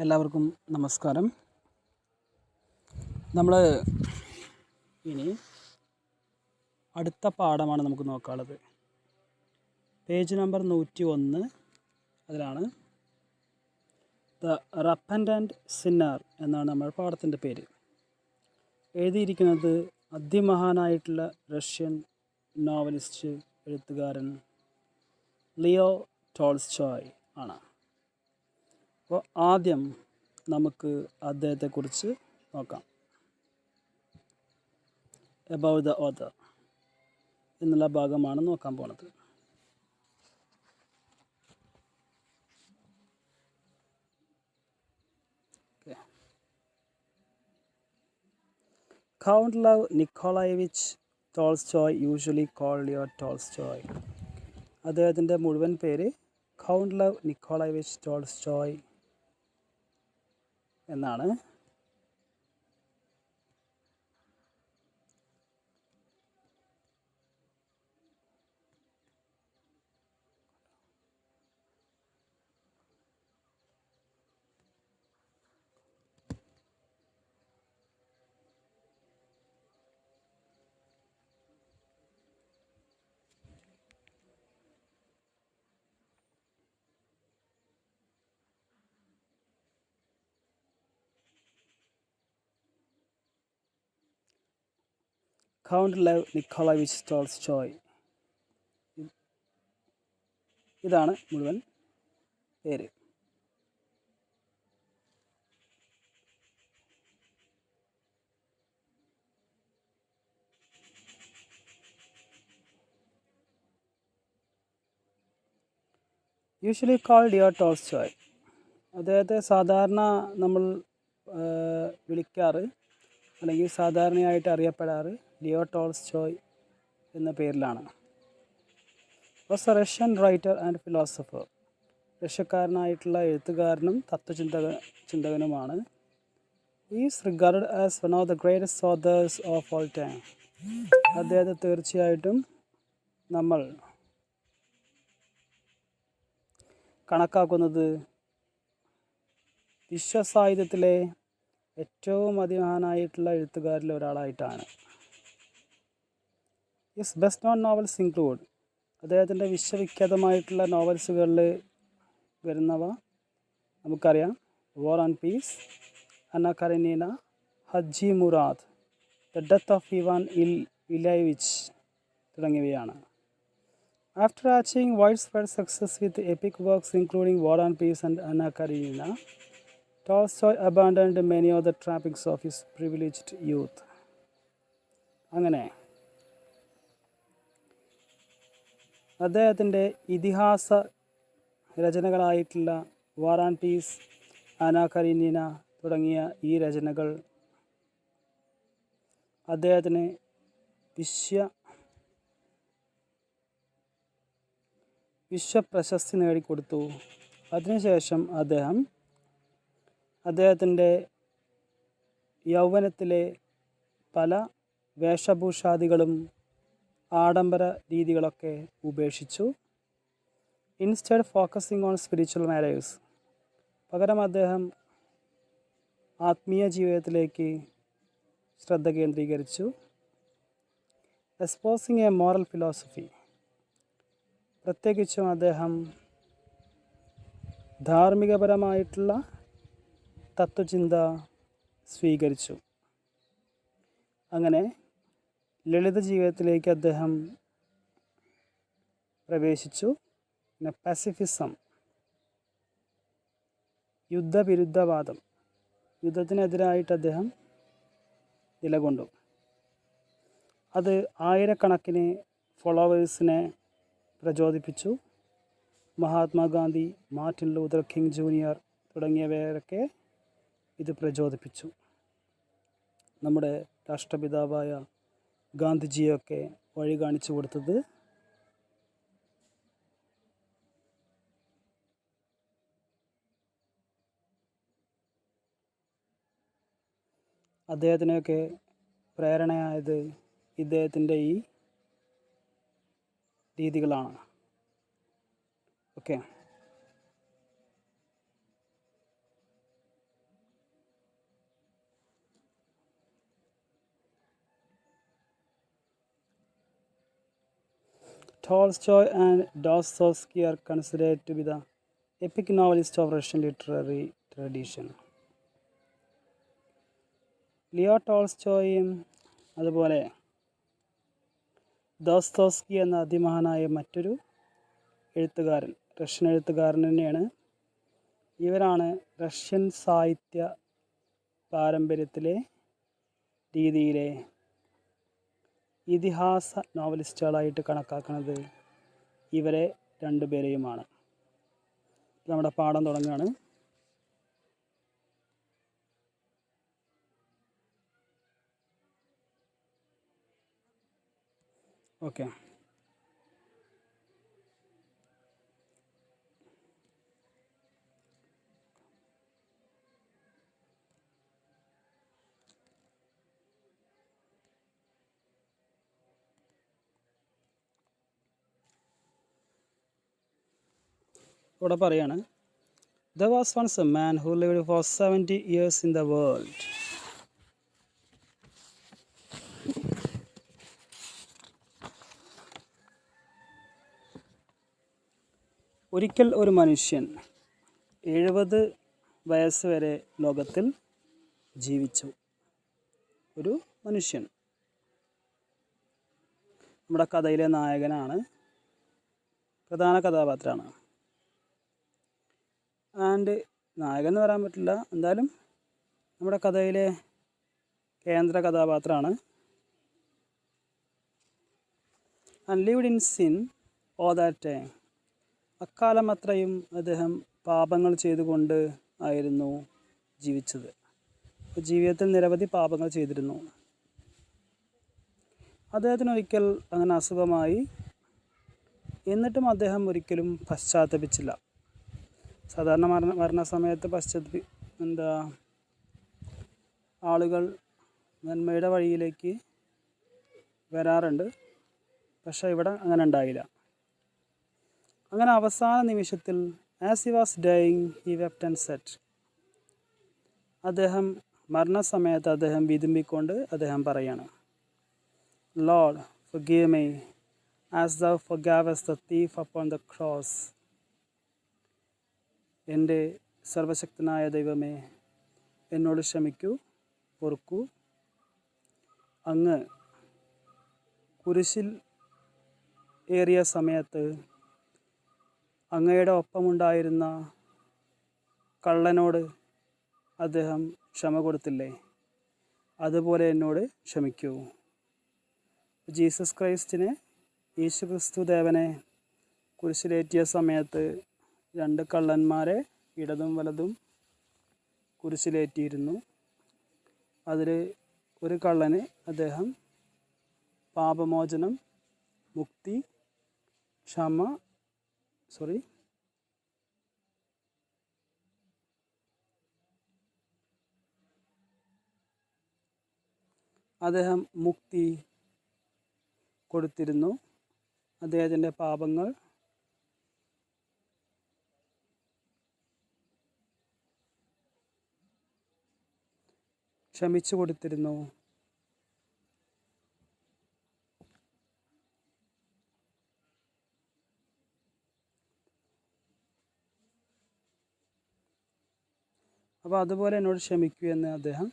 എല്ലാവർക്കും നമസ്കാരം. നമ്മൾ ഇനി അടുത്ത പാഠമാണ് നമുക്ക് നോക്കാനുള്ളത്. പേജ് നമ്പർ 101 അതിലാണ് ദ റപ്പൻഡൻറ്റ് സിന്നർ എന്നാണ് നമ്മുടെ പാഠത്തിൻ്റെ പേര്. എഴുതിയിരിക്കുന്നത് അതിമഹാനായിട്ടുള്ള റഷ്യൻ നോവലിസ്റ്റ് എഴുത്തുകാരൻ ലിയോ ടോൾസ്റ്റോയ് ആണ്. അപ്പോൾ ആദ്യം നമുക്ക് അദ്ദേഹത്തെക്കുറിച്ച് നോക്കാം. എബൌട്ട് ദ ഓഥർ എന്നുള്ള ഭാഗമാണ് നോക്കാൻ പോണത്. Count Lev Nikolaevich Tolstoy, usually called Leo Tolstoy. അദ്ദേഹത്തിൻ്റെ മുഴുവൻ പേര് കൗണ്ട് ലെവ് നിക്കോളായെവിച്ച് ടോൾസ്റ്റോയ് എന്നാണ്. കൗണ്ട് ലെവ് നിക്കോളായെവിച്ച് ടോൾസ്റ്റോയ്, ഇതാണ് മുഴുവൻ പേര്. Usually called Leo Tolstoy. അദ്ദേഹത്തെ സാധാരണ നമ്മൾ വിളിക്കാറ് അല്ലെങ്കിൽ സാധാരണയായിട്ട് അറിയപ്പെടാറ് ലിയോ ടോൾസ്റ്റോയ് എന്ന പേരിലാണ്. Was a Russian writer and philosopher. റഷ്യക്കാരനായിട്ടുള്ള എഴുത്തുകാരനും ചിന്തകനുമാണ്. Is regarded as one of the greatest authors of all time. അദ്ദേഹത്തെ തീർച്ചയായിട്ടും നമ്മൾ കണക്കാക്കുന്നത് വിശ്വസാഹിത്യത്തിലെ ഏറ്റവും അതിമഹാനായിട്ടുള്ള എഴുത്തുകാരിൽ ഒരാളായിട്ടാണ്. His best known novels include, അദ്ദേഹത്തിൻ്റെ വിശ്വവിഖ്യാതമായിട്ടുള്ള നോവൽസുകളിൽ വരുന്നവ നമുക്കറിയാം: War and Peace, Anna Karenina, Hadji Murad, the Death of Ivan Ilyich തുടങ്ങിയവയാണ്. After achieving widespread success with epic works including War and Peace and Anna Karenina, Tolstoy abandoned many of the trappings of his privileged youth. അങ്ങനെ അദ്ദേഹത്തിൻ്റെ ഇതിഹാസ രചനകളായിട്ടുള്ള വാർ and Peace, അന്ന കരീനിന തുടങ്ങിയ ഈ രചനകൾ അദ്ദേഹത്തിന് വിശ്വപ്രശസ്തി നേടിക്കൊടുത്തു. അതിനുശേഷം അദ്ദേഹത്തിൻ്റെ യൗവനത്തിലെ പല വേഷഭൂഷാദികളും ആഡംബര രീതികളൊക്കെ ഉപേക്ഷിച്ചു. Instead focusing on spiritual matters, പകരം അദ്ദേഹം ആത്മീയ ജീവിതത്തിലേക്ക് ശ്രദ്ധ കേന്ദ്രീകരിച്ചു. എസ്പോസിങ് എ മോറൽ ഫിലോസഫി, പ്രത്യേകിച്ചും അദ്ദേഹം ധാർമ്മികപരമായിട്ടുള്ള തത്വചിന്ത സ്വീകരിച്ചു. അങ്ങനെ ലളിത ജീവിതത്തിലേക്ക് അദ്ദേഹം പ്രവേശിച്ചു. പിന്നെ പസിഫിസം, യുദ്ധവിരുദ്ധവാദം, യുദ്ധത്തിനെതിരായിട്ട് അദ്ദേഹം നിലകൊണ്ടു. അത് ആയിരക്കണക്കിന് ഫോളോവേഴ്സിനെ പ്രചോദിപ്പിച്ചു. Mahatma Gandhi, Martin Luther king junior തുടങ്ങിയവരൊക്കെ ഇത് പ്രചോദിപ്പിച്ചു. നമ്മുടെ രാഷ്ട്രപിതാവായ ഗാന്ധിജിയൊക്കെ വഴി കാണിച്ചു കൊടുത്തത് അദ്ദേഹത്തിനൊക്കെ പ്രേരണയായത് ഇദ്ദേഹത്തിൻ്റെ ഈ രീതികളാണ്. Okay, Tolstoy and Dostoevsky are considered to be the epic novelists of Russian literary tradition. Leo ടോൾസ്റ്റോയും അതുപോലെ ദോസ്തോസ്കി എന്ന അതിമഹാനായ മറ്റൊരു എഴുത്തുകാരൻ, റഷ്യൻ എഴുത്തുകാരൻ തന്നെയാണ്. ഇവരാണ് റഷ്യൻ സാഹിത്യ പാരമ്പര്യത്തിലെ രീതിയിലെ ഇതിഹാസ നോവലിസ്റ്റുകളായിട്ട് കണക്കാക്കുന്നത് ഇവരെ രണ്ടുപേരെയുമാണ്. നമ്മുടെ പാഠം തുടങ്ങുകയാണ്. ഓക്കെ, ഇവിടെ പറയാണ്, There was once a man who lived for 70 years in the world. ഒരിക്കൽ ഒരു മനുഷ്യൻ 70 വയസ്സ് വരെ ലോകത്തിൽ ജീവിച്ചു. ഒരു മനുഷ്യൻ നമ്മുടെ കഥയിലെ നായകനാണ്, പ്രധാന കഥാപാത്രമാണ്. ആൻഡ് നായകൻ എന്ന് പറയാൻ പറ്റില്ല, എന്തായാലും നമ്മുടെ കഥയിലെ കേന്ദ്ര കഥാപാത്രമാണ്. And lived in sin all that time. അക്കാലം അത്രയും അദ്ദേഹം പാപങ്ങൾ ചെയ്തുകൊണ്ട് ആയിരുന്നു ജീവിച്ചത്. ജീവിതത്തിൽ നിരവധി പാപങ്ങൾ ചെയ്തിരുന്നു. അദ്ദേഹത്തിന് ഒരിക്കൽ അങ്ങനെ അസുഖമായി. എന്നിട്ടും അദ്ദേഹം ഒരിക്കലും പശ്ചാത്തപിച്ചില്ല. സാധാരണ മരണസമയത്ത് ആളുകൾ നന്മയുടെ വഴിയിലേക്ക് വരാറുണ്ട്. പക്ഷേ ഇവിടെ അങ്ങനെ ഉണ്ടായില്ല. അങ്ങനെ അവസാന നിമിഷത്തിൽ as he was dying he wept and said. അദ്ദേഹം മരണസമയത്ത് അദ്ദേഹം വിതുമ്പിക്കൊണ്ട് അദ്ദേഹം പറയാണ്, lord forgive me as thou forgavest the thief upon the cross. എൻ്റെ സർവശക്തനായ ദൈവമേ, എന്നോട് ക്ഷമിക്കൂ, പൊറുക്കൂ. അങ്ങ് കുരിശിൽ ഏറിയ സമയത്ത് അങ്ങയുടെ ഒപ്പമുണ്ടായിരുന്ന കള്ളനോട് അദ്ദേഹം ക്ഷമ കൊടുത്തില്ലേ? അതുപോലെ എന്നോട് ക്ഷമിക്കൂ. ജീസസ് ക്രൈസ്റ്റിനെ, യേശുക്രിസ്തു ദേവനെ കുരിശിലേറ്റിയ സമയത്ത് 2 കള്ളന്മാരെ ഇടതും വലതും കുരിശിലേറ്റിയിരുന്നു. അതിൽ ഒരു കള്ളന് അദ്ദേഹം പാപമോചനം, മുക്തി, അദ്ദേഹം മുക്തി കൊടുത്തിരുന്നു. അദ്ദേഹത്തിൻ്റെ പാപങ്ങൾ ക്ഷമിച്ചു കൊടുത്തിരുന്നു. അപ്പോൾ അതുപോലെ എന്നോട് ക്ഷമിക്കൂ എന്ന് അദ്ദേഹം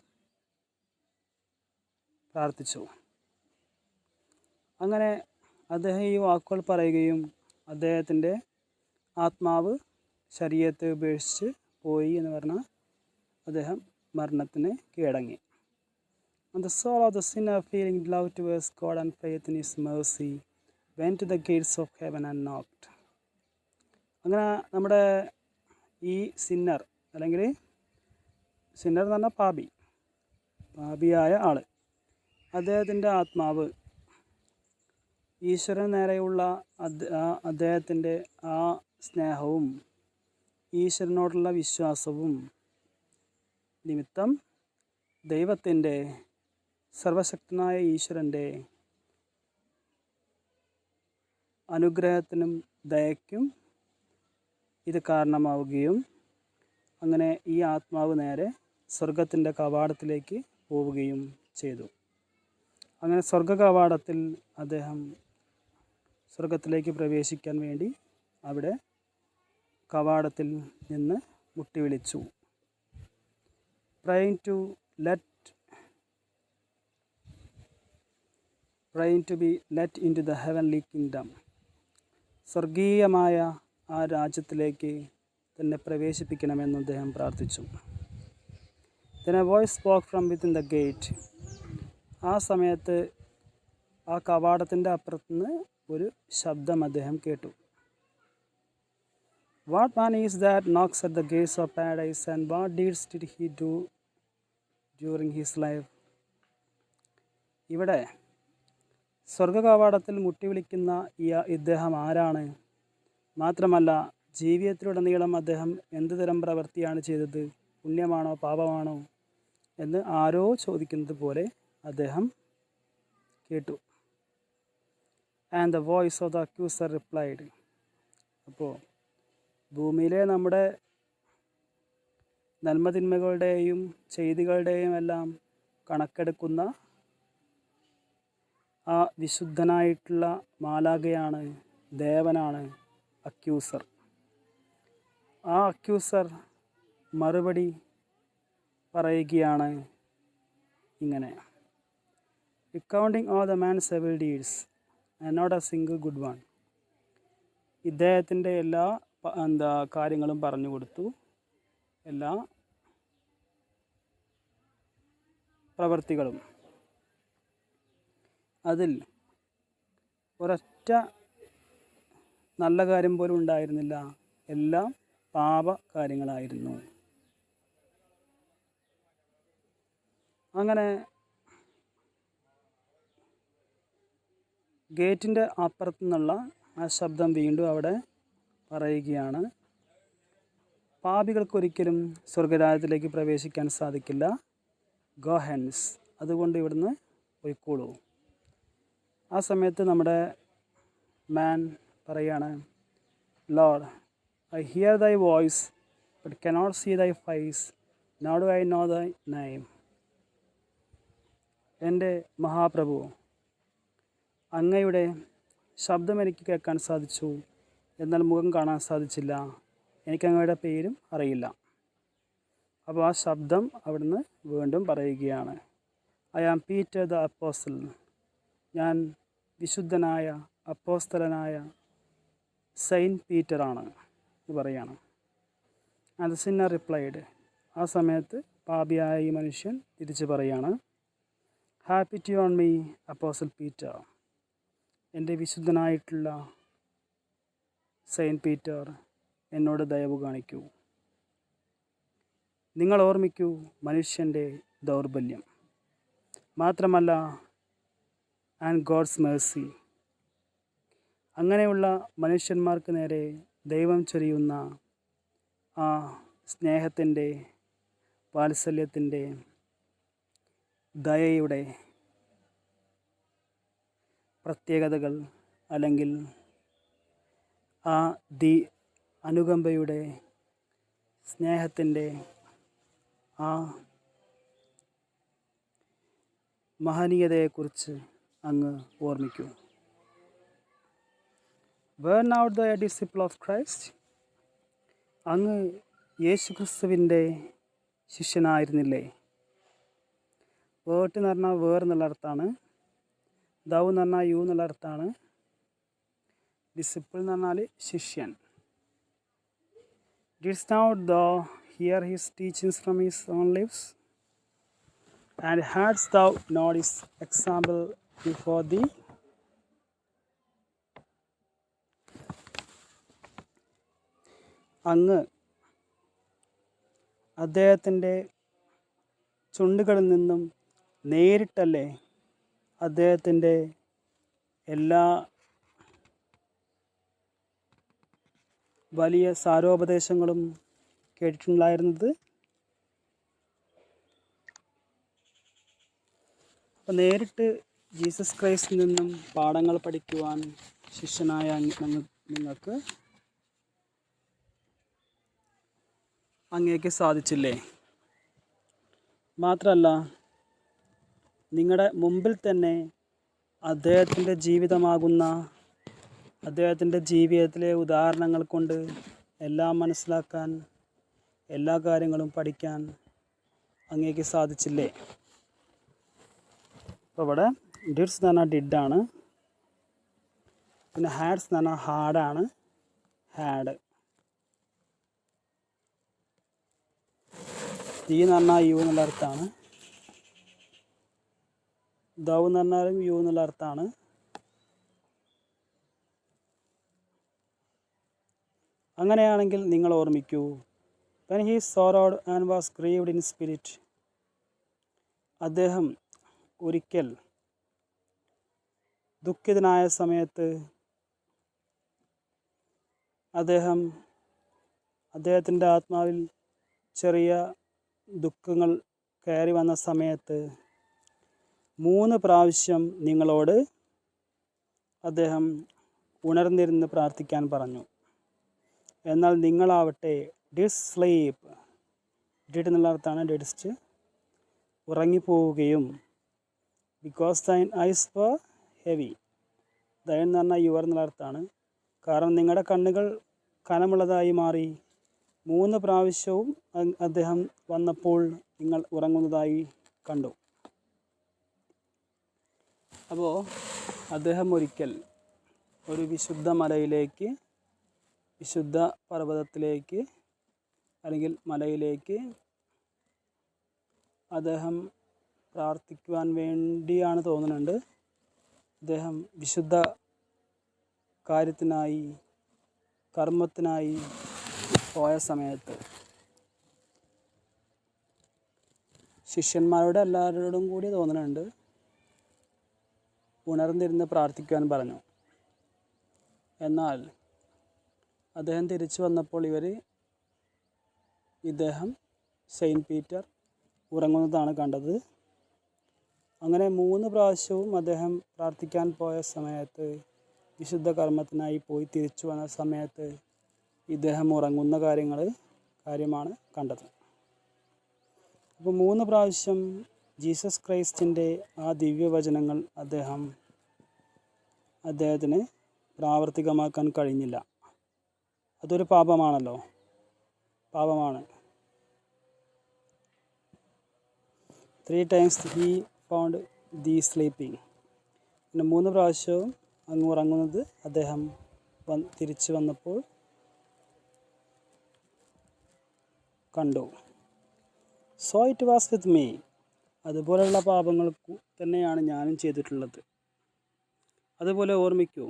പ്രാർത്ഥിച്ചു. അങ്ങനെ അദ്ദേഹം ഈ വാക്കുകൾ പറയുകയും അദ്ദേഹത്തിൻ്റെ ആത്മാവ് ശരീരത്തെ ഉപേക്ഷിച്ച് പോയി എന്ന് പറഞ്ഞാൽ അദ്ദേഹം മരണത്തിന് കീഴടങ്ങി. And the soul of the sinner, feeling love towards God and faith in His mercy, went to the gates of heaven and knocked. അങ്ങനെ നമ്മുടെ ഈ സിന്നർ, അല്ലെങ്കിൽ സിന്നർ എന്ന് പറഞ്ഞാൽ പാപിയായ ആൾ, അദ്ദേഹത്തിൻ്റെ ആത്മാവ് ഈശ്വരന് നേരെയുള്ള അദ്ദേഹത്തിൻ്റെ ആ സ്നേഹവും ഈശ്വരനോടുള്ള വിശ്വാസവും നിമിത്തം ദൈവത്തിൻ്റെ, സർവശക്തനായ ഈശ്വരൻ്റെ അനുഗ്രഹത്തിനും ദയയ്ക്കും ഇത് കാരണമാവുകയും അങ്ങനെ ഈ ആത്മാവ് നേരെ സ്വർഗത്തിൻ്റെ കവാടത്തിലേക്ക് പോവുകയും ചെയ്തു. അങ്ങനെ സ്വർഗ കവാടത്തിൽ അദ്ദേഹം സ്വർഗത്തിലേക്ക് പ്രവേശിക്കാൻ വേണ്ടി അവിടെ കവാടത്തിൽ നിന്ന് മുട്ടി വിളിച്ചു. praying to be let into the heavenly kingdom. സ്വർഗീയമായ ആ രാജ്യത്തിലേക്ക് തന്നെ പ്രവേശിപ്പിക്കണമെന്ന് അദ്ദേഹം പ്രാർത്ഥിച്ചു. Then a voice spoke from within the gate. ആ സമയത്ത് ആ കവാടത്തിൻ്റെ അപ്പുറത്തുനിന്ന് ഒരു ശബ്ദം അദ്ദേഹം കേട്ടു. What man is that knocks at the gates of paradise, and what deeds did he do during his life? ഇവിടെ സ്വർഗകവാടത്തിൽ മുട്ടി വിളിക്കുന്ന ഇദ്ദേഹം ആരാണ്? മാത്രമല്ല ജീവിതത്തിലുടനീളം അദ്ദേഹം എന്ത് തരം പ്രവൃത്തിയാണ് ചെയ്തത്? പുണ്യമാണോ പാപമാണോ എന്ന് ആരോ ചോദിക്കുന്നത് പോലെ അദ്ദേഹം കേട്ടു. And the voice of the accuser replied. അപ്പോൾ ഭൂമിയിലെ നമ്മുടെ നന്മതിന്മകളുടെയും ചെയ്തികളുടെയും എല്ലാം കണക്കെടുക്കുന്ന ആ വിശുദ്ധനായിട്ടുള്ള മാലാഖയാണ്, ദേവനാണ് അക്യൂസർ. ആ അക്യൂസർ മറുപടി പറയുകയാണ് ഇങ്ങനെ: recounting all the man's evil deeds and not a single good one. ഇദ്ദേഹത്തിൻ്റെ എല്ലാ കാര്യങ്ങളും പറഞ്ഞു കൊടുത്തു, എല്ലാ പ്രവൃത്തികളും. അതിൽ ഒരൊറ്റ നല്ല കാര്യം പോലും ഉണ്ടായിരുന്നില്ല, എല്ലാം പാപ കാര്യങ്ങളായിരുന്നു. അങ്ങനെ ഗേറ്റിൻ്റെ അപ്പുറത്തു നിന്നുള്ള ആ ശബ്ദം വീണ്ടും അവിടെ പറയുകയാണ്: പാപികൾക്കൊരിക്കലും സ്വർഗരാജ്യത്തിലേക്ക് പ്രവേശിക്കാൻ സാധിക്കില്ല. ഗോ ഹെൻസ്, അതുകൊണ്ട് ഇവിടുന്ന് പോയിക്കോളൂ. ആ സമയത്ത് നമ്മുടെ മാൻ പറയാണ്: lord, I hear thy voice but cannot see thy face, now do I know thy name. എൻ്റെ മഹാപ്രഭു, അങ്ങയുടെ ശബ്ദം എനിക്ക് കേൾക്കാൻ സാധിച്ചു, എന്നാൽ മുഖം കാണാൻ സാധിച്ചില്ല. എനിക്ക് അങ്ങയുടെ പേരും അറിയില്ല. അപ്പോൾ ആ ശബ്ദം അവിടുന്ന് വീണ്ടും പറയുകയാണ്: I am Peter the apostle. ഞാൻ വിശുദ്ധനായ അപ്പോസ്തലനായ സെയിൻറ്റ് പീറ്ററാണ് എന്ന് പറയാണ്. And the sinner replied. ആ സമയത്ത് പാപിയായ ഈ മനുഷ്യൻ തിരിച്ച് പറയാണ്: happy to own me apostle Peter. എൻ്റെ വിശുദ്ധനായിട്ടുള്ള സെയിൻറ്റ് പീറ്റർ, എന്നോട് ദയവ് കാണിക്കൂ. നിങ്ങൾ ഓർമ്മിക്കൂ മനുഷ്യൻ്റെ ദൗർബല്യം, മാത്രമല്ല ആൻഡ് ഗോഡ്സ് മേഴ്സി. അങ്ങനെയുള്ള മനുഷ്യന്മാർക്ക് നേരെ ദൈവം ചൊരിയുന്ന ആ സ്നേഹത്തിൻ്റെ, വാത്സല്യത്തിൻ്റെ, ദയയുടെ പ്രത്യേകതകൾ, അല്ലെങ്കിൽ ആ അനുകമ്പയുടെ, സ്നേഹത്തിൻ്റെ ആ മഹനീയതയെക്കുറിച്ച് അങ്ങ് ഓർമ്മിക്കൂ. Were not the disciple of Christ. അങ്ങ് യേശു ക്രിസ്തുവിൻ്റെ ശിഷ്യനായിരുന്നില്ലേ? വേർട്ട് എന്ന് പറഞ്ഞാൽ വേർ എന്നുള്ള അർത്ഥമാണ്. ദൗ എന്ന് പറഞ്ഞാൽ യു എന്നുള്ള അർത്ഥമാണ്. ഡിസിപ്പിൾ എന്ന് പറഞ്ഞാൽ ശിഷ്യൻ. Didst not thou hear his teachings from his own lips? And hadst thou not his example before thee? അങ്ങ് അദ്ദേഹത്തിൻ്റെ ചുണ്ടുകളിൽ നിന്നും നേരിട്ടല്ലേ അദ്ദേഹത്തിൻ്റെ എല്ലാ വലിയ സാരോപദേശങ്ങളും കേട്ടിട്ടുണ്ടായിരുന്നത്? അപ്പോൾ നേരിട്ട് ജീസസ് ക്രൈസ്റ്റിൽ നിന്നും പാഠങ്ങൾ പഠിക്കുവാൻ ശിഷ്യനായ നിങ്ങൾക്ക് അങ്ങേക്ക് സാധിച്ചില്ലേ? മാത്രമല്ല, നിങ്ങളുടെ മുമ്പിൽ തന്നെ അദ്ദേഹത്തിൻ്റെ ജീവിതമാകുന്ന അദ്ദേഹത്തിൻ്റെ ജീവിതത്തിലെ ഉദാഹരണങ്ങൾ കൊണ്ട് എല്ലാം മനസ്സിലാക്കാൻ, എല്ലാ കാര്യങ്ങളും പഠിക്കാൻ അങ്ങേക്ക് സാധിച്ചില്ലേ? അപ്പോൾ ഇവിടെ ഡിഡ്സ് എന്ന് പറഞ്ഞാൽ ഡിഡാണ്, പിന്നെ ഹാഡ്സ് എന്ന് പറഞ്ഞാൽ ഹാഡാണ്, ഹാഡ്. ഈ എന്ന് പറഞ്ഞാൽ യു എന്നുള്ള അർത്ഥമാണ്, ദൗ എന്ന് പറഞ്ഞാലും യു എന്നുള്ള അർത്ഥമാണ്. അങ്ങനെയാണെങ്കിൽ നിങ്ങൾ ഓർമ്മിക്കൂ, when he sorrowed and was grieved in spirit, അദ്ദേഹം ഒരിക്കൽ ദുഃഖിതനായ സമയത്ത് അദ്ദേഹത്തിൻ്റെ ആത്മാവിൽ ചെറിയ ദുഃഖങ്ങൾ കയറി വന്ന സമയത്ത് 3 പ്രാവശ്യം നിങ്ങളോട് അദ്ദേഹം ഉണർന്നിരുന്ന് പ്രാർത്ഥിക്കാൻ പറഞ്ഞു. എന്നാൽ നിങ്ങളാവട്ടെ ഡിഡ് സ്ലീപ്പ്, ഡിഡ് എന്നുള്ള അർത്ഥമാണ് ഡിഡ്സ്റ്റ്, ഉറങ്ങിപ്പോവുകയും because thine eyes were heavy, thine എന്ന് പറഞ്ഞാൽ യുവർ എന്നുള്ള അർത്ഥമാണ്, കാരണം നിങ്ങളുടെ കണ്ണുകൾ കനമുള്ളതായി മാറി. 3 പ്രാവശ്യവും അദ്ദേഹം വന്നപ്പോൾ നിങ്ങൾ ഉറങ്ങുന്നതായി കണ്ടു. അപ്പോൾ അദ്ദേഹം ഒരിക്കൽ ഒരു വിശുദ്ധ മലയിലേക്ക്, വിശുദ്ധ പർവ്വതത്തിലേക്ക് അല്ലെങ്കിൽ മലയിലേക്ക് അദ്ദേഹം പ്രാർത്ഥിക്കുവാൻ വേണ്ടിയാണ് തോന്നുന്നുണ്ട്. അദ്ദേഹം വിശുദ്ധ കാര്യത്തിനായി, കർമ്മത്തിനായി പോയ സമയത്ത് ശിഷ്യന്മാരോട് എല്ലാവരോടും കൂടി തോന്നുന്നുണ്ട് ഉണർന്നിരുന്ന് പ്രാർത്ഥിക്കുവാൻ പറഞ്ഞു. എന്നാൽ അദ്ദേഹം തിരിച്ചു വന്നപ്പോൾ ഇദ്ദേഹം സെയിൻറ്റ് പീറ്റർ ഉറങ്ങുന്നതാണ് കണ്ടത്. അങ്ങനെ 3 പ്രാവശ്യവും അദ്ദേഹം പ്രാർത്ഥിക്കാൻ പോയ സമയത്ത്, വിശുദ്ധ കർമ്മത്തിനായി പോയി തിരിച്ചു വന്ന സമയത്ത് ഇദ്ദേഹം ഉറങ്ങുന്ന കാര്യമാണ് കണ്ടത്. അപ്പോൾ 3 പ്രാവശ്യം ജീസസ് ക്രൈസ്റ്റിൻ്റെ ആ ദിവ്യവചനങ്ങൾ അദ്ദേഹത്തിന് പ്രാവർത്തികമാക്കാൻ കഴിഞ്ഞില്ല. അതൊരു പാപമാണല്ലോ, പാപമാണ്. 3 times he found thee sleeping. പിന്നെ 3 പ്രാവശ്യവും അങ്ങ് ഉറങ്ങുന്നത് അദ്ദേഹം തിരിച്ചു വന്നപ്പോൾ കണ്ടു. So it was with me. അതുപോലെയുള്ള പാപങ്ങൾ തന്നെയാണ് ഞാനും ചെയ്തിട്ടുള്ളത്. അതുപോലെ ഓർമ്മിക്കൂ.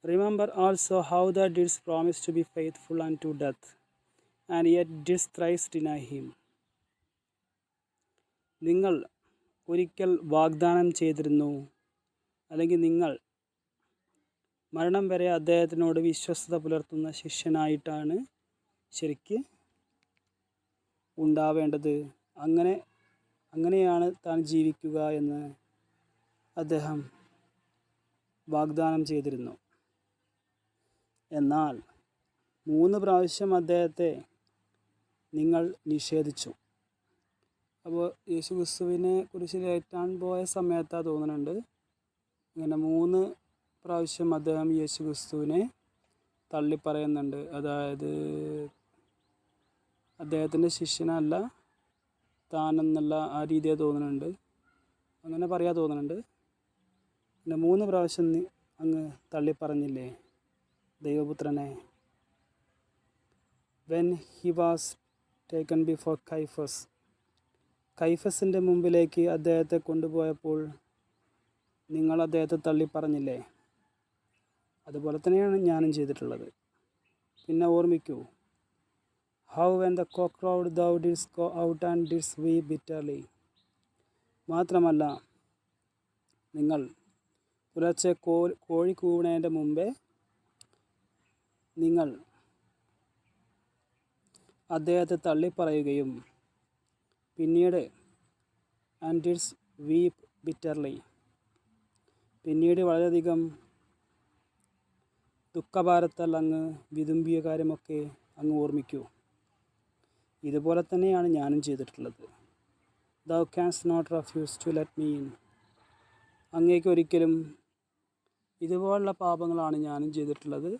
Remember also how the didst promise to be faithful unto death, and yet didst thrice deny him. നിങ്ങൾ ഒരിക്കൽ വാഗ്ദാനം ചെയ്തിരുന്നു, അല്ലെങ്കിൽ നിങ്ങൾ മരണം വരെ അദ്ദേഹത്തിനോട് വിശ്വസ്തത പുലർത്തുന്ന ശിഷ്യനായിട്ടാണ് ശരിക്ക് ഉണ്ടാവേണ്ടത്, അങ്ങനെയാണ് താൻ ജീവിക്കുക എന്ന് അദ്ദേഹം വാഗ്ദാനം ചെയ്തിരുന്നു. എന്നാൽ 3 പ്രാവശ്യം അദ്ദേഹത്തെ നിങ്ങൾ നിഷേധിച്ചു. അപ്പോൾ യേശുക്രിസ്തുവിനെ കുരിശിലേറ്റാൻ പോയ സമയത്താണ് തോന്നുന്നുണ്ട് ഇങ്ങനെ 3 പ്രാവശ്യം അദ്ദേഹം യേശുക്രിസ്തുവിനെ തള്ളിപ്പറയുന്നുണ്ട്. അതായത് അദ്ദേഹത്തിൻ്റെ ശിഷ്യനല്ല താനെന്നുള്ള ആ രീതിയെ തോന്നുന്നുണ്ട്, അങ്ങനെ പറയാൻ തോന്നുന്നുണ്ട്. പിന്നെ 3 പ്രാവശ്യം അങ്ങ് തള്ളിപ്പറഞ്ഞില്ലേ ദൈവപുത്രനെ. When he was taken before കൈഫസിൻ്റെ മുമ്പിലേക്ക് അദ്ദേഹത്തെ കൊണ്ടുപോയപ്പോൾ നിങ്ങൾ അദ്ദേഹത്തെ തള്ളിപ്പറഞ്ഞില്ലേ? അതുപോലെ തന്നെയാണ് ഞാനും ചെയ്തിട്ടുള്ളത്. പിന്നെ ഓർമ്മിക്കൂ, how when the cock crowed thou didst go out and didst weep bitterly. മാത്രമല്ല, നിങ്ങൾ പുലർച്ചെ കോഴി കൂവണേൻ്റെ മുമ്പേ നിങ്ങൾ അദ്ദേഹത്തെ തള്ളിപ്പറയുകയും പിന്നീട് and didst weep bitterly, പിന്നീട് വളരെയധികം ദുഃഖഭാരത്താൽ അങ്ങ് വിതുമ്പിയ കാര്യമൊക്കെ അങ്ങ് ഓർമ്മിക്കൂ. ഇതുപോലെ തന്നെയാണ് ഞാനും ചെയ്തിട്ടുള്ളത്. Thou canst not refuse to let me in. അങ്ങേക്ക് ഒരിക്കലും ഇതുപോലുള്ള പാപങ്ങളാണ് ഞാനും ചെയ്തിട്ടുള്ളത്.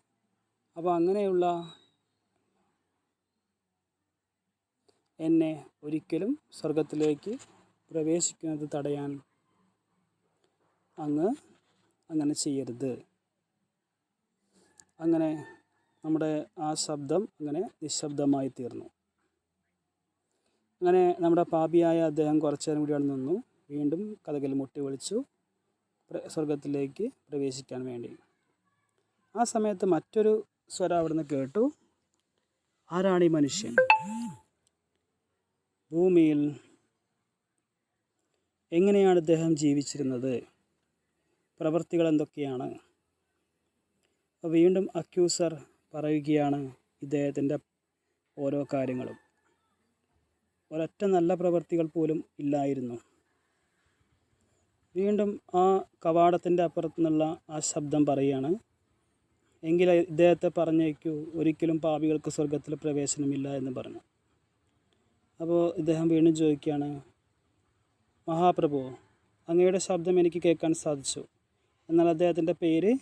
അപ്പോൾ അങ്ങനെയുള്ള എന്നെ ഒരിക്കലും സ്വർഗത്തിലേക്ക് പ്രവേശിക്കുന്നത് തടയാൻ അങ്ങ് അങ്ങനെ ചെയ്യരുത്. അങ്ങനെ നമ്മുടെ ആ ശബ്ദം അങ്ങനെ നിശബ്ദമായി തീർന്നു. അങ്ങനെ നമ്മുടെ പാപിയായ അദ്ദേഹം കുറച്ചു നേരം കൂടി അവിടെ നിന്നു. വീണ്ടും കതകിൽ മുട്ടി വിളിച്ചു സ്വർഗത്തിലേക്ക് പ്രവേശിക്കാൻ വേണ്ടി. ആ സമയത്ത് മറ്റൊരു സ്വരം അവിടുന്ന് കേട്ടു. ആരാണ് ഈ മനുഷ്യൻ? ഭൂമിയിൽ എങ്ങനെയാണ് ഇദ്ദേഹം ജീവിച്ചിരുന്നത്? പ്രവൃത്തികൾ എന്തൊക്കെയാണ്? വീണ്ടും അക്യൂസർ പറയുകയാണ് ഇദ്ദേഹത്തിൻ്റെ ഓരോ കാര്യങ്ങളും. ഒരൊറ്റ നല്ല പ്രവൃത്തികൾ പോലും ഇല്ലായിരുന്നു. വീണ്ടും ആ കവാടത്തിൻ്റെ അപ്പുറത്തു നിന്നുള്ള ആ ശബ്ദം പറയുകയാണ്, എങ്കിൽ ഇദ്ദേഹത്തെ പറഞ്ഞേക്കൂ, ഒരിക്കലും പാപികൾക്ക് സ്വർഗത്തിൽ പ്രവേശനമില്ല എന്ന് പറഞ്ഞു. അപ്പോൾ ഇദ്ദേഹം വീണ്ടും ചോദിക്കുകയാണ്, മഹാപ്രഭു, അങ്ങയുടെ ശബ്ദം എനിക്ക് കേൾക്കാൻ സാധിച്ചു. എന്നാൽ അദ്ദേഹത്തിൻ്റെ പേര്,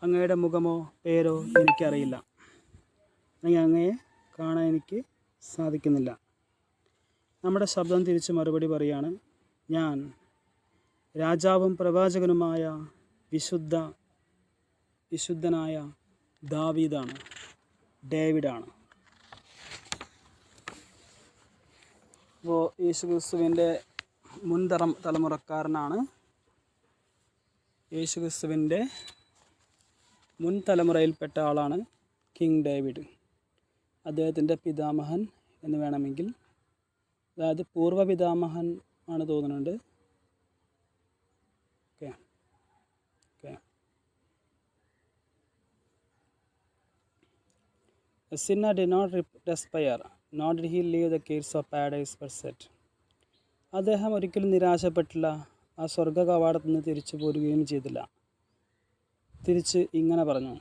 അങ്ങയുടെ മുഖമോ പേരോ എനിക്കറിയില്ല. അല്ലെങ്കിൽ അങ്ങയെ കാണാൻ എനിക്ക് സാധിക്കുന്നില്ല. നമ്മുടെ ശബ്ദം തിരിച്ച് മറുപടി പറയാണ്, ഞാൻ രാജാവും പ്രവാചകനുമായ വിശുദ്ധനായ ഡേവിഡാണ്. അപ്പോൾ യേശുക്രിസ്തുവിൻ്റെ തലമുറക്കാരനാണ്. യേശുക്രിസ്തുവിൻ്റെ മുൻ തലമുറയിൽപ്പെട്ട ആളാണ് കിങ് ഡേവിഡ്. അദ്ദേഹത്തിൻ്റെ പിതാമഹൻ എന്ന് വേണമെങ്കിൽ, അതായത് പൂർവ്വ പിതാമഹൻ ആണ് തോന്നുന്നുണ്ട്. Okay. A sinner did not despair, nor did he leave the gates of paradise but set. അദ്ദേഹം ഒരിക്കലും നിരാശപ്പെട്ടില്ല, ആ സ്വർഗ കവാടത്തിൽ നിന്ന് തിരിച്ചു പോരുകയും ചെയ്തില്ല. തിരിച്ച് ഇങ്ങനെ പറഞ്ഞു,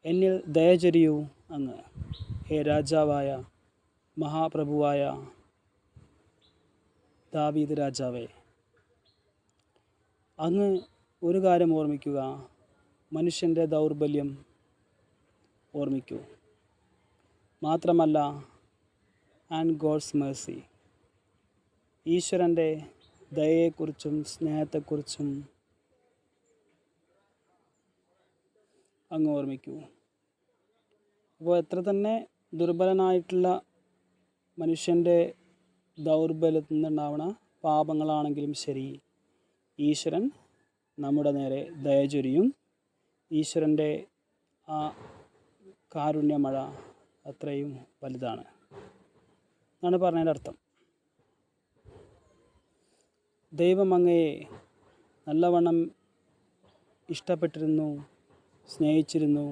എന്നിൽ ദയചൊരിയൂ അങ്ങ്, ഹേ രാജാവായ മഹാപ്രഭുവായ ദാവീദ് രാജാവേ. അങ്ങ് ഒരു കാര്യം ഓർമ്മിക്കുക, മനുഷ്യൻ്റെ ദൗർബല്യം ഓർമ്മിക്കൂ. മാത്രമല്ല, ആൻഡ് ഗോഡ്സ് മേഴ്സി, ഈശ്വരൻ്റെ ദയയെക്കുറിച്ചും സ്നേഹത്തെക്കുറിച്ചും അങ്ങ് ഓർമ്മിക്കൂ. അപ്പോൾ എത്ര തന്നെ ദുർബലനായിട്ടുള്ള മനുഷ്യൻ്റെ ദൗർബല്യത്തിൽ നിന്നുണ്ടാവുന്ന പാപങ്ങളാണെങ്കിലും ശരി, ഈശ്വരൻ നമ്മുടെ നേരെ ദയ ചൊരിയും. ഈശ്വരൻ്റെ ആ കാരുണ്യമഴ അത്രയും വലുതാണ് എന്നാണ് പറഞ്ഞതിൻ്റെ അർത്ഥം. ദൈവം അങ്ങയെ നല്ലവണ്ണം ഇഷ്ടപ്പെട്ടിരുന്നു, സ്നേഹിച്ചിരുന്നു.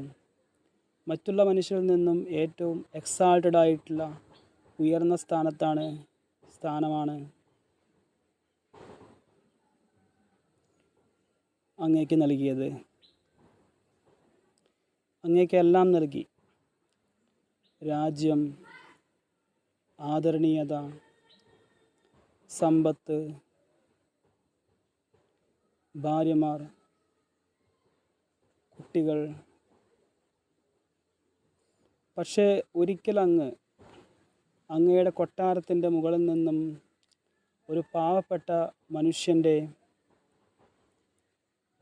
മറ്റുള്ള മനുഷ്യരിൽ നിന്നും ഏറ്റവും എക്സാൾട്ടഡ് ആയിട്ടുള്ള ഉയർന്ന സ്ഥാനമാണ് അങ്ങേക്ക് നൽകിയത്. അങ്ങേക്ക് എല്ലാം നൽകി. രാജ്യം, ആദരണീയത, സമ്പത്ത്, ഭാര്യമാർ, കുട്ടികൾ. പക്ഷേ ഒരിക്കൽ അങ്ങയുടെ കൊട്ടാരത്തിൻ്റെ മുകളിൽ നിന്നും ഒരു പാവപ്പെട്ട മനുഷ്യൻ്റെ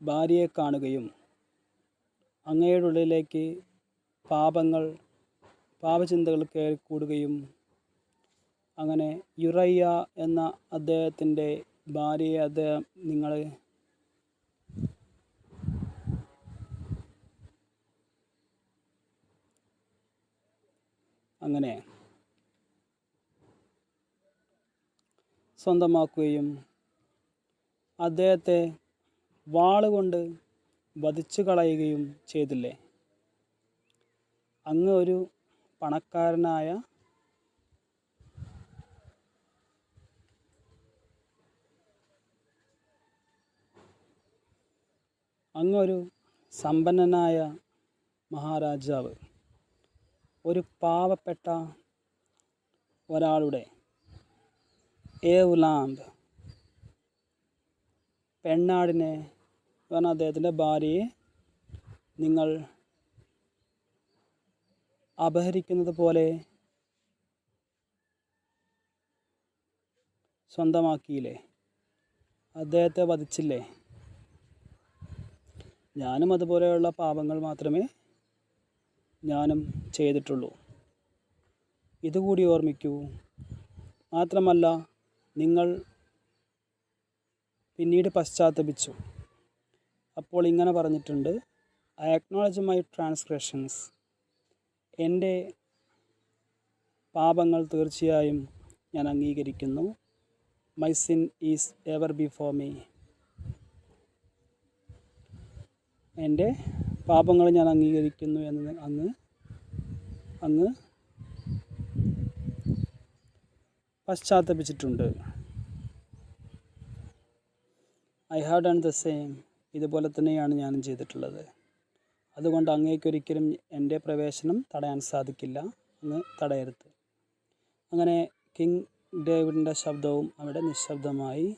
ഭാര്യയെ കാണുകയും അങ്ങയുടെ ഉള്ളിലേക്ക് പാപചിന്തകൾ കയറിക്കൂടുകയും അങ്ങനെ യുറയ്യ എന്ന അദ്ദേഹത്തിൻ്റെ ഭാര്യയെ നിങ്ങൾ അങ്ങനെ സ്വന്തമാക്കുകയും അദ്ദേഹത്തെ വാളുകൊണ്ട് വധിച്ചു കളയുകയും ചെയ്തില്ലേ? അങ്ങ് ഒരു പണക്കാരനായ അങ്ങൊരു സമ്പന്നനായ മഹാരാജാവ് ഒരു പാവപ്പെട്ട ഒരാളുടെ ഏവ് ലാംബ് പെണ്ണാടിനെ പറഞ്ഞാൽ അദ്ദേഹത്തിൻ്റെ ഭാര്യയെ നിങ്ങൾ അപഹരിക്കുന്നത് പോലെ സ്വന്തമാക്കിയില്ലേ, അദ്ദേഹത്തെ വധിച്ചില്ലേ? ഞാനും അതുപോലെയുള്ള പാപങ്ങൾ മാത്രമേ ഞാനും ചെയ്തിട്ടുള്ളൂ. ഇതുകൂടി ഓർമ്മിക്കൂ. മാത്രമല്ല, നിങ്ങൾ പിന്നീട് പശ്ചാത്തപിച്ചു. അപ്പോൾ ഇങ്ങനെ പറഞ്ഞിട്ടുണ്ട്, ഐ അക്നോളജ് മൈ ട്രാൻസ്ഗ്രഷൻസ്. എൻ്റെ പാപങ്ങൾ തീർച്ചയായും ഞാൻ അംഗീകരിക്കുന്നു. My sin is ever before me. എൻ്റെ പാപങ്ങൾ ഞാൻ അംഗീകരിക്കുന്നു എന്ന് അങ്ങ് പശ്ചാത്തപിച്ചിട്ടുണ്ട്. I have done the same. ഇതുപോലെ തന്നെയാണ് ഞാനും ചെയ്തിട്ടുള്ളത്. അതുകൊണ്ട് അങ്ങേക്കൊരിക്കലും എൻ്റെ പ്രവേശനം തടയാൻ സാധിക്കില്ല. അങ്ങ് തടയരുത്. അങ്ങനെ കിങ് ഡേവിഡിൻ്റെ ശബ്ദവും അവിടെ നിശബ്ദമായി.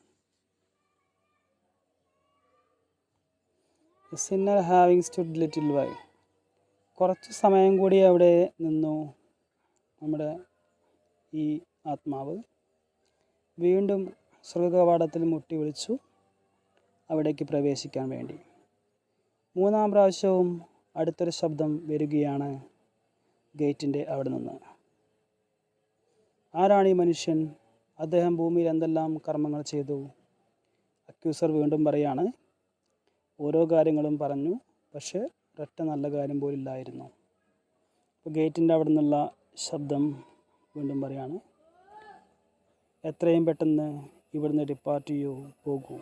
Sinner having stood little while. കുറച്ച് സമയം കൂടി അവിടെ നിന്നു നമ്മുടെ ഈ ആത്മാവ്. വീണ്ടും സ്വർഗ്ഗകവാടത്തിൽ മുട്ടി വിളിച്ചു അവിടേക്ക് പ്രവേശിക്കാൻ വേണ്ടി. മൂന്നാം പ്രാവശ്യവും അടുത്തൊരു ശബ്ദം വരികയാണ് ഗേറ്റിൻ്റെ അവിടെ നിന്ന്. ആരാണ് ഈ മനുഷ്യൻ? അദ്ദേഹം ഭൂമിയിൽ എന്തെല്ലാം കർമ്മങ്ങൾ ചെയ്തു? അക്യൂസർ വീണ്ടും പറയാണ്. ഓരോ കാര്യങ്ങളും പറഞ്ഞു, പക്ഷേ ഒരൊറ്റ നല്ല കാര്യം പോലില്ലായിരുന്നു. അപ്പോൾ ഗേറ്റിൻ്റെ അവിടെ നിന്നുള്ള ശബ്ദം വീണ്ടും പറയാണ്, എത്രയും പെട്ടെന്ന് ഇവിടുന്ന് ഡിപ്പാർട്ട് ചെയ്യൂ, പോകൂ.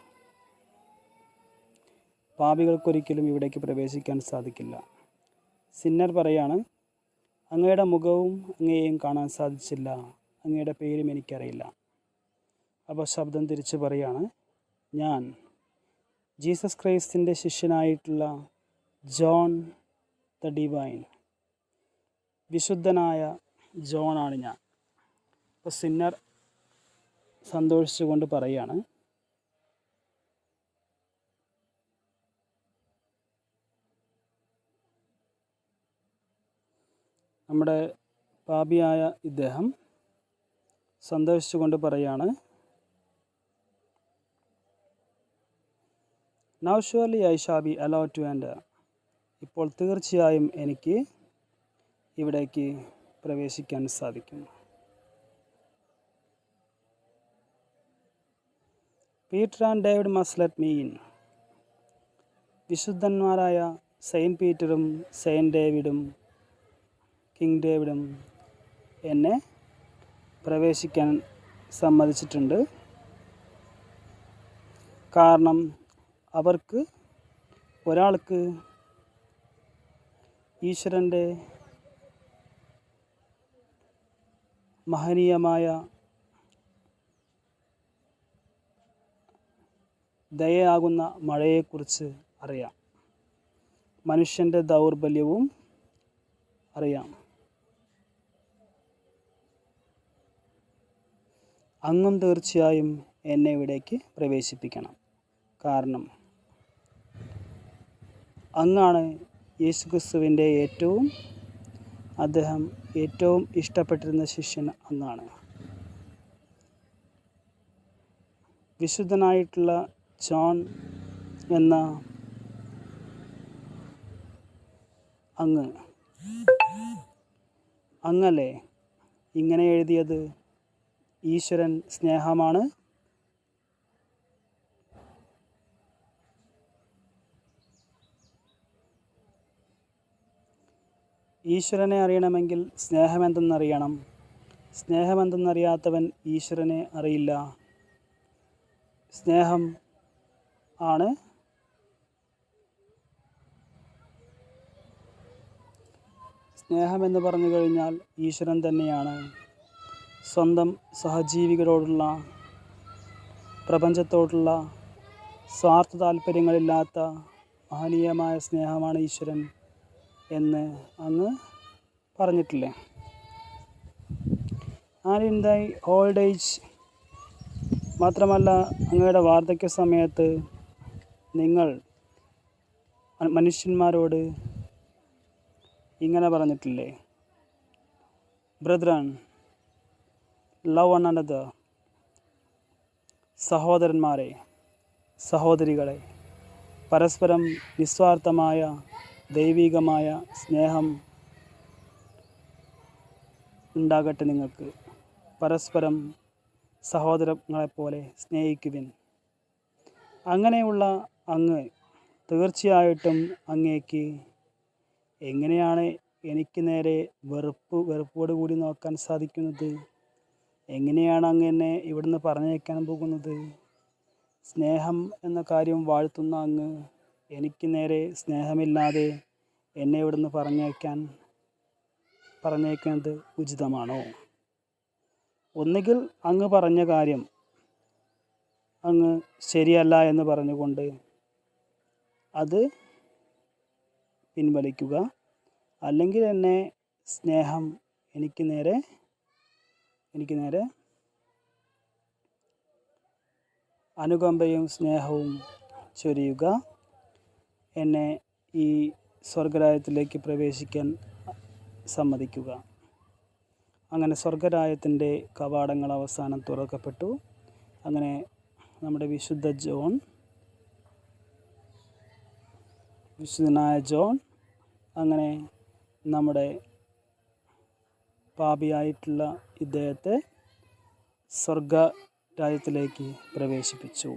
പാപികൾക്കൊരിക്കലും ഇവിടേക്ക് പ്രവേശിക്കാൻ സാധിക്കില്ല. സിന്നർ പറയാണ്, അങ്ങയുടെ മുഖവും അങ്ങയെയും കാണാൻ സാധിച്ചില്ല, അങ്ങയുടെ പേരും എനിക്കറിയില്ല. അപ്പോൾ ശബ്ദം തിരിച്ചു പറയാണ്, ഞാൻ ജീസസ് ക്രൈസ്റ്റിൻ്റെ ശിഷ്യനായിട്ടുള്ള ജോൺ ദ ഡിവൈൻ, വിശുദ്ധനായ ജോണാണ് ഞാൻ. അപ്പോൾ സിന്നർ സന്തോഷിച്ചുകൊണ്ട് പറയാണ്, നമ്മുടെ പാപിയായ ഇദ്ദേഹം സന്തോഷിച്ചുകൊണ്ട് പറയാണ്, now surely I shall be allowed to enter. ഇപ്പോൾ തീർച്ചയായും എനിക്ക് ഇവിടേക്ക് പ്രവേശിക്കാൻ സാധിക്കും. Peter and David must let me in. വിശുദ്ധന്മാരായ സെയിൻറ്റ് പീറ്ററും സെയിൻറ്റ് ഡേവിഡും കിങ് ഡേവിഡും എന്നെ പ്രവേശിക്കാൻ സമ്മതിച്ചിട്ടുണ്ട്. കാരണം ഒരാൾക്ക് ഈശ്വരൻ്റെ മഹനീയമായ ദയയാകുന്ന മഴയെക്കുറിച്ച് അറിയാം, മനുഷ്യൻ്റെ ദൗർബല്യവും അറിയാം. അങ്ങും തീർച്ചയായും എന്നെ ഇവിടേക്ക് പ്രവേശിപ്പിക്കണം. കാരണം അങ്ങാണ് യേശുക്രിസ്തുവിൻ്റെ അദ്ദേഹം ഏറ്റവും ഇഷ്ടപ്പെട്ടിരുന്ന ശിഷ്യൻ അങ്ങാണ്. വിശുദ്ധനായിട്ടുള്ള ജോൺ എന്ന അങ്ങല്ലേ ഇങ്ങനെ എഴുതിയത്? ഈശ്വരൻ സ്നേഹമാണ്, ഈശ്വരനെ അറിയണമെങ്കിൽ സ്നേഹമെന്തെന്നറിയണം. സ്നേഹമെന്തെന്നറിയാത്തവൻ ഈശ്വരനെ അറിയില്ല. സ്നേഹം ആണ് സ്നേഹമെന്ന് പറഞ്ഞു കഴിഞ്ഞാൽ ഈശ്വരൻ തന്നെയാണ്. സ്വന്തം സഹജീവികളോടുള്ള, പ്രപഞ്ചത്തോടുള്ള സ്വാർത്ഥ താല്പര്യങ്ങളില്ലാത്ത മഹനീയമായ സ്നേഹമാണ് ഈശ്വരൻ എന്ന് അങ്ങ് പറഞ്ഞിട്ടില്ലേ? ആൻഡ് ഇൻ ദൈ ഓൾഡ് ഏജ്, മാത്രമല്ല അങ്ങയുടെ വാർദ്ധക്യ സമയത്ത് നിങ്ങൾ മനുഷ്യന്മാരോട് ഇങ്ങനെ പറഞ്ഞിട്ടില്ലേ? Brethren, love one another. സഹോദരന്മാരെ, സഹോദരികളെ, പരസ്പരം നിസ്വാർത്ഥമായ ദൈവികമായ സ്നേഹം ഉണ്ടാകട്ടെ നിങ്ങൾക്ക്. പരസ്പരം സഹോദരങ്ങളെപ്പോലെ സ്നേഹിക്കുവിൻ. അങ്ങനെയുള്ള അങ്ങ് തീർച്ചയായിട്ടും അങ്ങേക്ക് എങ്ങനെയാണ് എനിക്ക് നേരെ വെറുപ്പോടുകൂടി നോക്കാൻ സാധിക്കുന്നത്? എങ്ങനെയാണ് അങ്ങ് എന്നെ ഇവിടുന്ന് പറഞ്ഞയക്കാൻ പോകുന്നത്? സ്നേഹം എന്ന കാര്യം വാഴ്ത്തുന്ന അങ്ങ് എനിക്ക് നേരെ സ്നേഹമില്ലാതെ എന്നെ ഇവിടുന്ന് പറഞ്ഞയക്കുന്നത് ഉചിതമാണോ? ഒന്നുകിൽ അങ്ങ് പറഞ്ഞ കാര്യം അങ്ങ് ശരിയല്ല എന്ന് പറഞ്ഞുകൊണ്ട് അത് പിൻവലിക്കുക. അല്ലെങ്കിൽ എന്നെ സ്നേഹം എനിക്ക് നേരെ അനുകമ്പയും സ്നേഹവും ചൊരിയുക. എന്നെ ഈ സ്വർഗരാജ്യത്തിലേക്ക് പ്രവേശിക്കാൻ സമ്മതിക്കുക. അങ്ങനെ സ്വർഗരാജ്യത്തിൻ്റെ കവാടങ്ങൾ അവസാനം തുറക്കപ്പെട്ടു. അങ്ങനെ നമ്മുടെ വിശുദ്ധനായ ജോൺ അങ്ങനെ നമ്മുടെ പാപിയായിട്ടുള്ള ഇദ്ദേഹത്തെ സ്വർഗരാജ്യത്തിലേക്ക് പ്രവേശിപ്പിച്ചു.